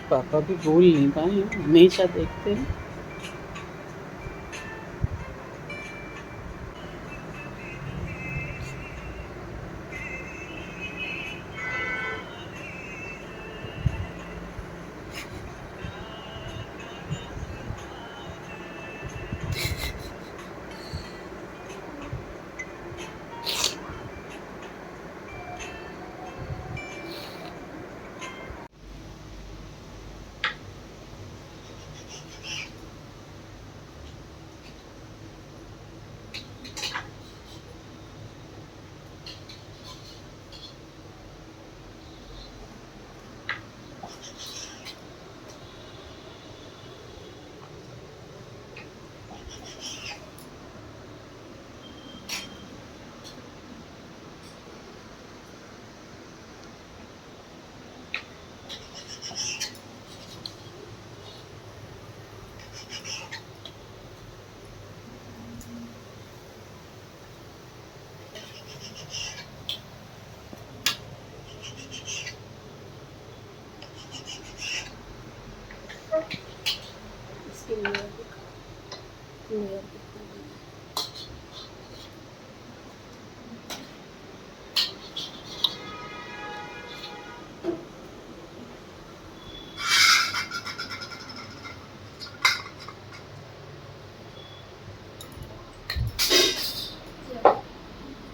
पापा भी बोल नहीं पाए, हमेशा देखते हैं।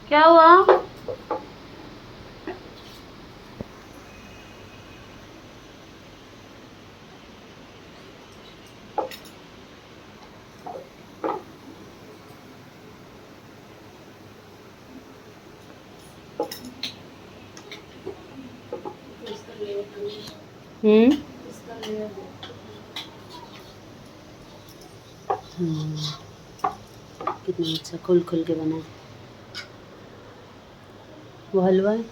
क्या हुआ? कितना अच्छा खुल खुल के बना वो हलवा है।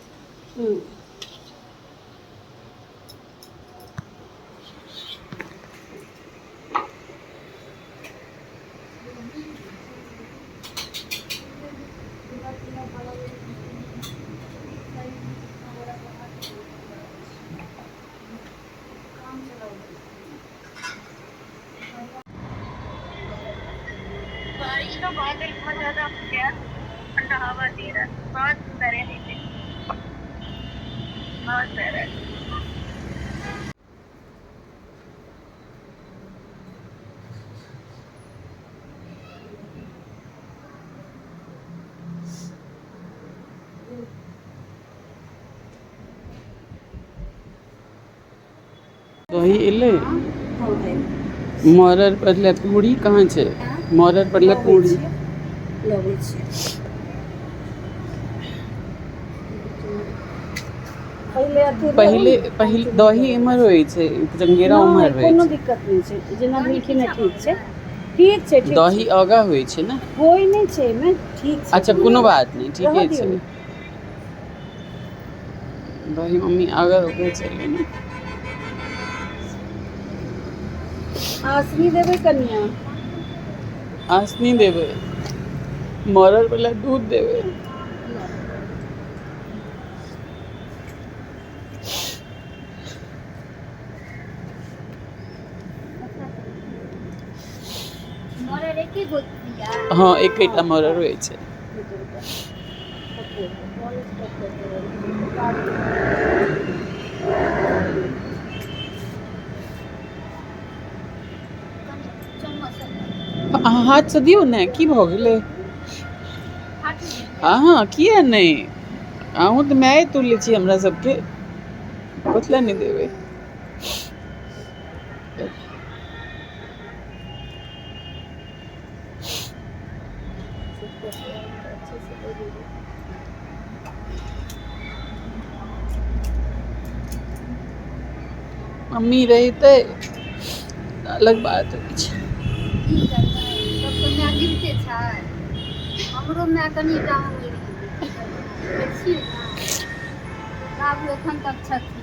बारिश का बादल बहुत ज्यादा हो गया, ठंडा हवा दे रहा है, बहुत सुंदर है नीचे, बहुत प्यारा है। दही एले मोरर बदले पूरी कहाँ छे? मोरर बदले पूरी पहले पहले दही एमर होय छे, जंगेरा उमर होय कोनो छे। दिक्कत नहीं छे, जेना मीठी में ठीक छे, ठीक छे, ठीक दही आगा होय छे ना? होय नहीं छे में ठीक छे। अच्छा कोनो बात नहीं, ठीक है छे। दही मम्मी आगा हो गए चले ना। आसनी देवे कन्या, आसनी देवे, मोरर वाला दूध देवे। मोरर एक ही गोद दिया। हाँ एक एटा मोरर होय छे। हाथ से दियो ने, की भ गेलै? हाँ किया नहीं, अहूँ तो मैं तुले छी हमरा सबके, कतला नहीं देवे। मम्मी रहते अलग बात होय छै। सबके माय गिरते छै, हमरो माय कनि टा होय रही, देखिए ना बाबू एखन तक छथिन।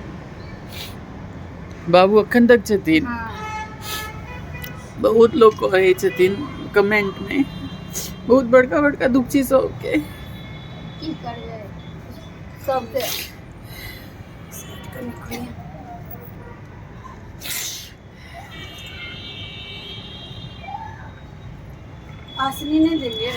बाबू अखन तक छथिन। हाँ बहुत लोग कहे छथिन कमेंट में बहुत बड़का बड़का दुखी सबके की करबै सबके कनी खुनिया आसनी नहीं देंगे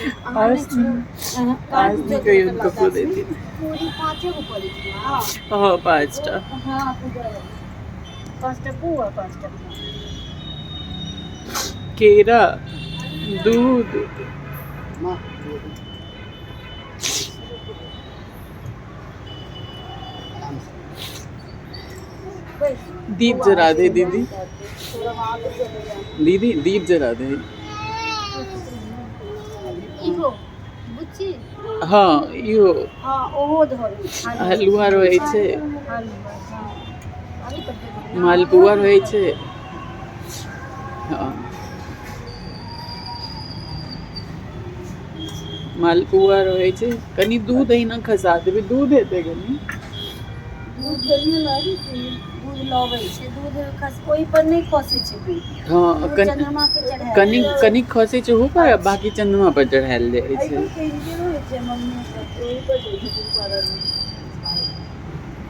आज भी कहीं उनको को देती पूरी 5 गो पड़ी थी हाँ हाँ 5टा हाँ पूरा 5टा पूरा 5टा केरा दूध दीप जला दे दीदी दीदी दीप जला दे इहो बुच्ची हाँ इहो हाँ ओहो धरे हलुआ रहै छै हलवा हाँ अभी तक मालपुआ रहै छै हाँ मालपुआ रहै छै कनी दूध अहिना खसा देबै दूध हेतै कनी दूध देने लागी दूध लबै छै दूध खस कोई पर नहीं खसे छै कोई हाँ चंद्रमा के चढ़ाए कनी कनी खसे छै हो पर बाकी चंद्रमा पर चढ़ायल जाइ छै एकदम केंद्रीय होय छै मम्मी के ओही पर दे छै पारन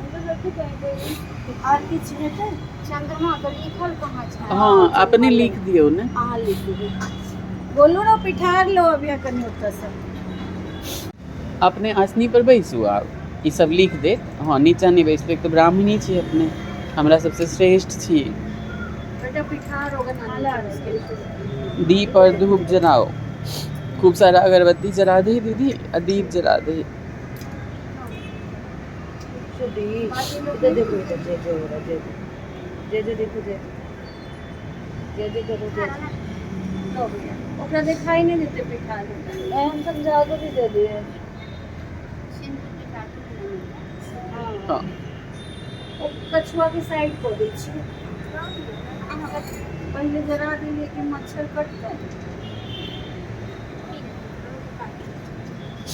अंदर रखी जाए आर किछ हेतै चंद्रमा पर लिखल कहाँ छै हाँ अपने लिख दियो ने अहाँ लिख दियौ बोलू ना पिठार लो अभी कनी ओतऽ से अपने आसनी पर बैसू आब ई सब लिख देत हाँ नीचा नहीं बैसबै तो ब्राह्मणी छी अपने हमरा सबसे श्रेष्ठ छी बेटा पिठार होगा नाला दीप और धूप जलाओ खूब सारा अगरबत्ती जला दे दीदी और दीप जला दे दे देखो इधर जे जे हो रहा जे देखो जे करो जे ओकरा दिखाई नहीं देते पिठार हम सब जागो भी दे दिए हाँ कछुआ के साइड को दै छी पहले जरा दिए कि मच्छर कटता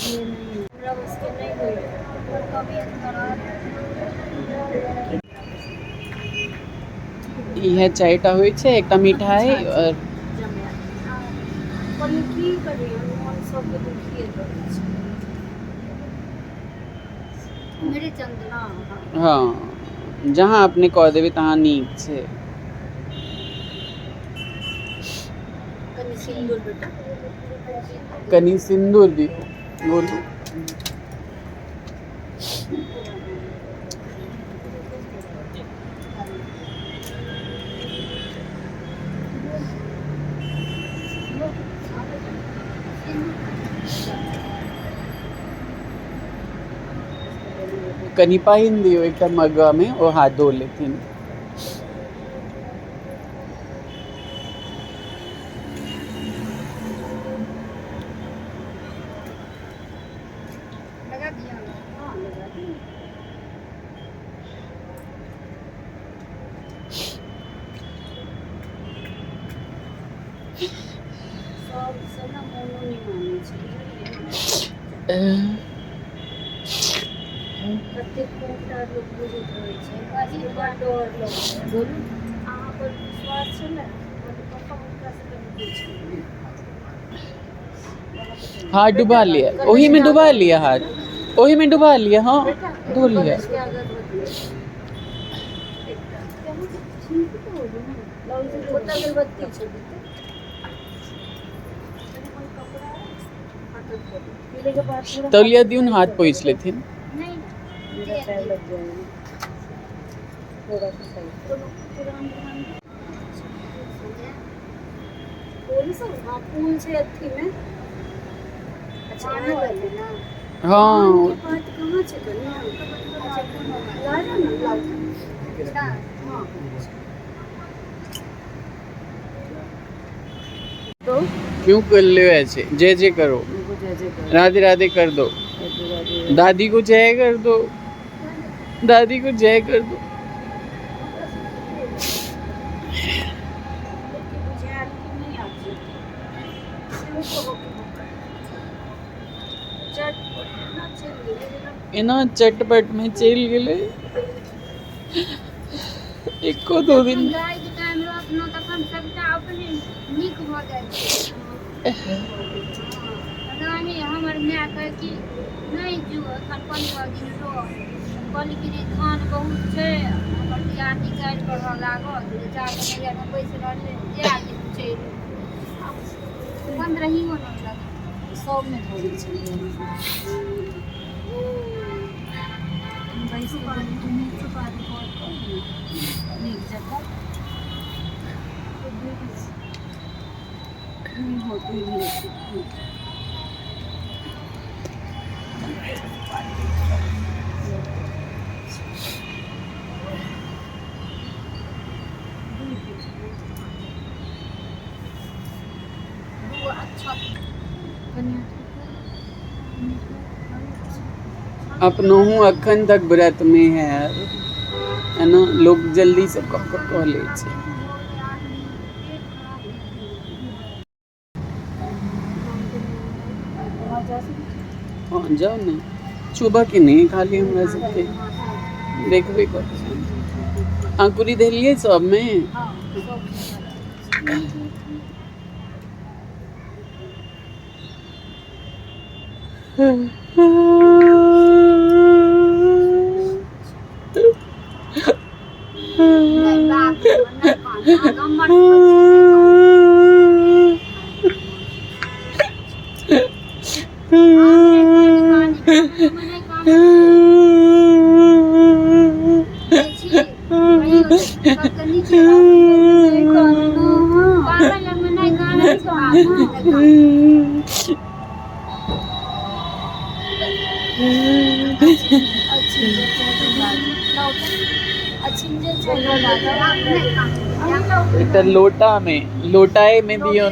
ये नहीं पूरा उसके नहीं हुई पर कभी खराब इहे चारिटा होइ छै एकटा मिठाई और पर ये की करी हम सब के दुखिए करै छी मेरे चंदना हाँ जहाँ अपने कह देबै तहाँ नीक छै कनी सिंदूर बेटा कनी सिंदूर दियो बोलू कनी पाइन दियो एकटा मग्गा में वो हाथ धो लेथिन लगा दिया हां लगा दिया सब ना मोनो नहीं माने छै कतेक कोटार लोग बुझैत रहै छै बाजी बड़ डर लगै बोलू अहाँ पर विश्वास छै ने पप्पा हुनका से कभी पूछिए हाथ डुबा लिया वही में डुबा लिया हाथ वही में डुबा लिया हाँ धो लिया अगरबत्ती छै तौलिया दियो न हाथ पोंछ लेथिन नहीं मेरा टाइम लग जाएगा थोड़ा सा सही फूल सब हाँ फूल से अथी में अच्छा यहाँ वाले ना हाँ बात कहाँ से करना लाया ना लाया अच्छा हाँ तो क्यों कर ले ऐसे जय जय करो राधे राधे कर दो दादी को जय कर दो दादी को जय कर दो एना चटपट में चल गेले एको दो दिन गाय के टाइम रखनो तखन सबटा अपने नीक भऽ जाइ छै। रानी हमर माय कहै कि नहीं जो एखन 15 दिन रह, कहली कि नहीं धान बहुत छै, हमर दियादनी गाड़ि बढ़ऽ लागत, चार नैहर में बैस रहलै जाए दिन चलि 15 ही हो न लग सब में धोई छै। बैस के नीक चुपा दे नीक जगह नहीं होती है। अपनों अखन तक व्रत में है ना, लोग जल्दी से कह ले छै। हाँ जाओ ना, सुबह के नहीं खाली हमरा सबके देखबे कर अंकुरी देलिए सब में। इधर लोटा में, लोटाए में दियो।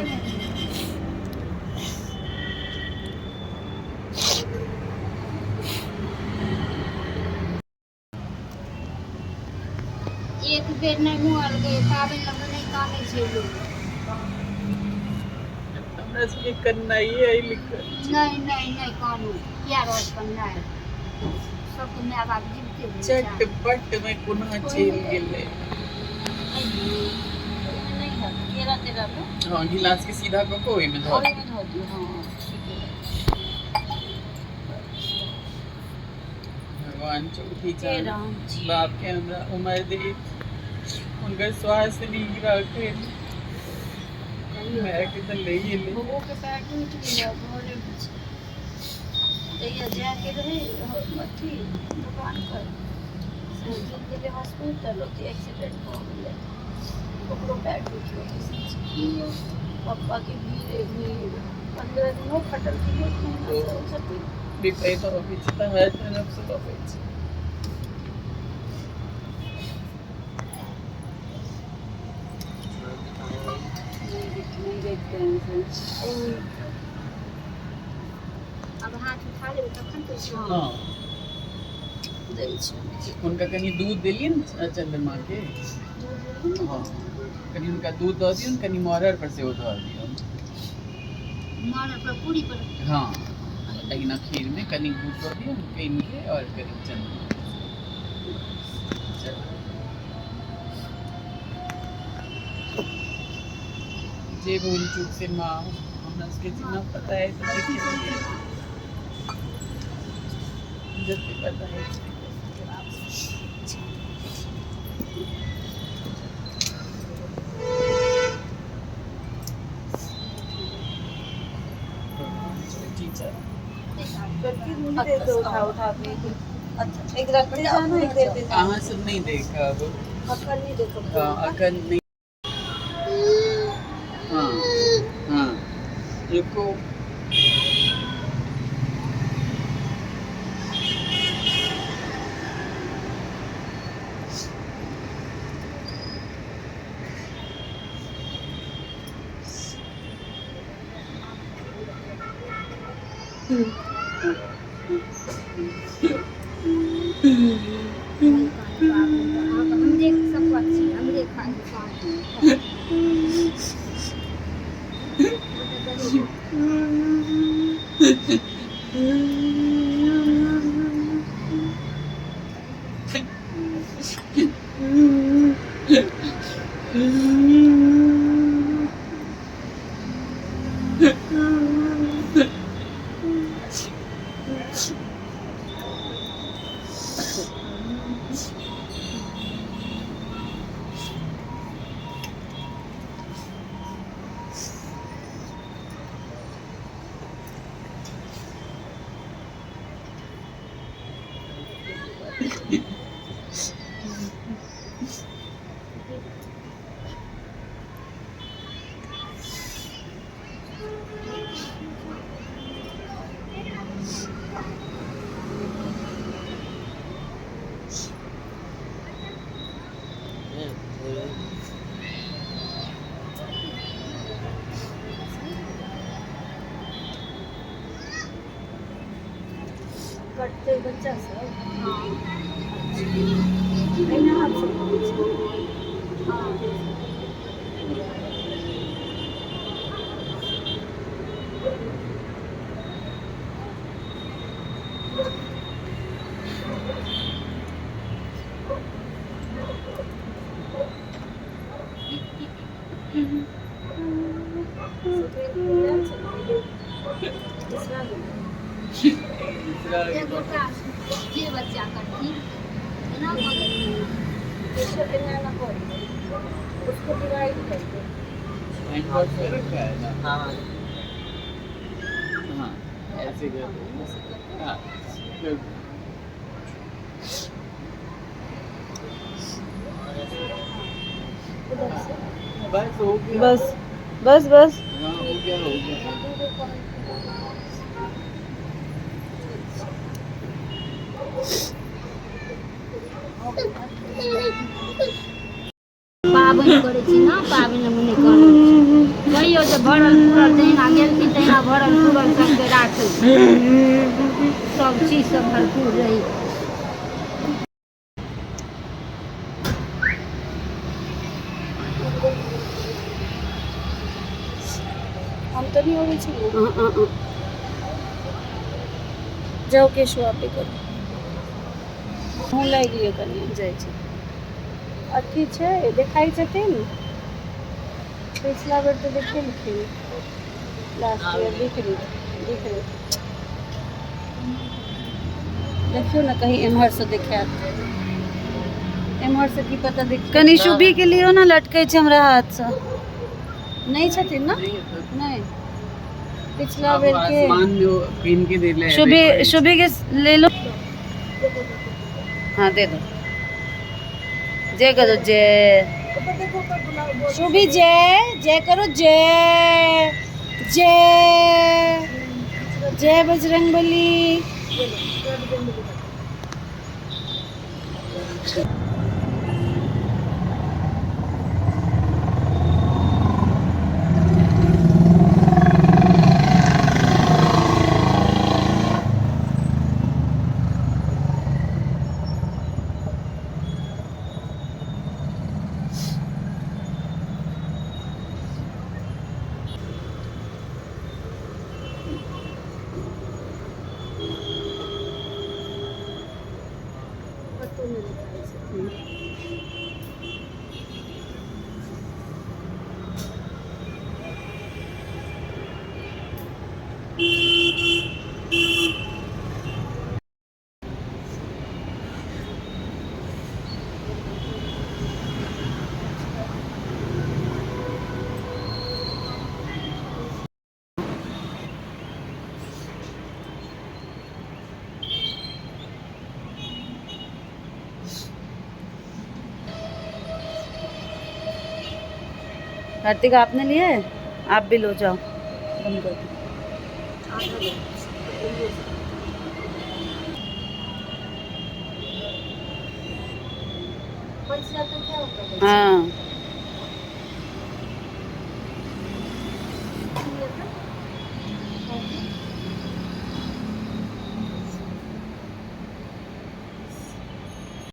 एक बेर नहीं मुहर गए पाबनि लग नहीं काने छै लोग। हमरा सबके करना ही है लिखल। नहीं कानू किया रोज करना है, सब माय बाप जीवते चटपट में पुनः चल गेले। नहीं है 13 में हाँ गिलास के सीधा को कोई में धो दी। भगवान चौथी चाँद बाप के अंदर उम्र दे, उनका स्वास्थ्य ठीक रखे। मैं के तो ले ही ले वो के पैक उठ गया घरे तैया जाके रहे अथी दुकान पर सर्जन के लिए हॉस्पिटल होती एक्सीडेंट हो गया, ओकरो पैर टूट गया। पापा के भी 15 दिन हो फटल थी सब विपरीत ऑफिस था है तरफ से ऑफिस। अब हाथ उठा ले तखन तो हाँ दै छै। उनका कनी दूध दिलिए न चंद्रमा के। हाँ कनी उनका दूध दो दियो, कनी मॉरर पर से वो दो दियो। मॉरर पर पूरी पर हाँ लेकिन खीर में कनी दूध दो दियो इनके और कनी चंद्रमा। जे भूल चूक से माँ हमरा उसके जितना पता है तो देखिए जल्दी पता है। एक रखते जाना एक देते जाना। हाँ सब नहीं देखा अब। अक्कल नहीं देखो। हाँ अकल नहीं। हाँ हाँ रुको। हम देख सब अच्छी हम देखा कटते बच्चा सब एना हाथ से करै छै। जे बच्चा करती ना एना ना करै उसको डिवाइड करके हैंड वॉश में रखा है ना। हाँ हाँ ऐसे कर दो। हाँ कर दो। उधर से बस हो गया। बस बस बस हाँ हो गया हो गया। पाबनि करै छी ना, पाबनि मने करै छी कहियो जे भरल पूरल जहिना गेलखिन तहिना भरल पूरल सबके राखै छी, सब चीज सब भरपूर रही। हम तो नहीं होवे छी। जाओ केशवा पे करू હું લાગી ગયો કને જાય છે અથી છે દેખાઈ છथिन पिछला बार तो देखे लिखे लास्ट ईयर दिख रही देखियो ना कहीं एम्हर से देखा एम्हर से की पता देख कनी शुभी के लिए ना लटके छै हमरा हाथ से नहीं छथिन ना नहीं पिछला बेर के आसमान जो पिन के दे ले शुभी के ले लो हाँ दे दो जय करो जय शुभी जय करो जय जय जय बजरंगबली। कार्तिक आपने लिए आप भी लो जाओ बंद कर हाँ